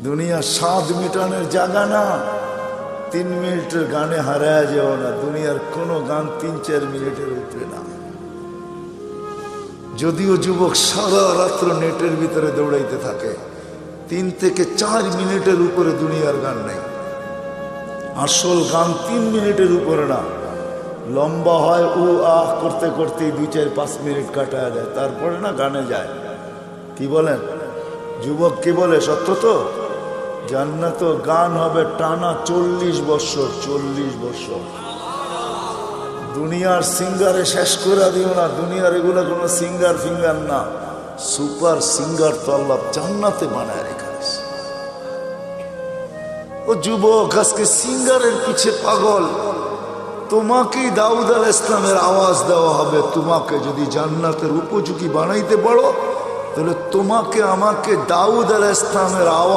দুনিয়া স্বাদ মিটানোর জায়গা না। 3 মিনিটের গানে হারায় যাও না। দুনিয়ার কোনো গান 3-4 মিনিটের উপরে না। যদিও যুবক সারা রাত্র নেটের ভিতরে দৌড়াইতে থাকে, 3 থেকে 4 মিনিটের উপরে দুনিয়ার গান নেই। আসল গান 3 মিনিটের উপরে না। লম্বা হয় উ আহ করতে করতে 2-4-5 মিনিট কাটায় দেয়, তারপরে না গানে যায়। কি বলেন যুবক, কি বলে? সত্য তো। জান্নাত গান হবে টানা 40 বছর। 40 বছর। দুনিয়ার সিঙ্গারে শেষ করে দিও না। দুনিয়ার এগুলো কোনো সিঙ্গার ফিঙ্গার না, সুপার সিঙ্গার তো আল্লাহ জান্নাতে বানায় রেখেছে। ও যুবক, আজকে সিঙ্গারের পিছে পাগল। তোমাকেই দাউদ আলাইহিস সালামের আওয়াজ দেওয়া হবে। তোমাকে যদি জান্নাতের উপযোগী বানাইতে পারো, তাহলে তোমাকে আমাকে দাউদ আলাইহিস সালামের আওয়াজ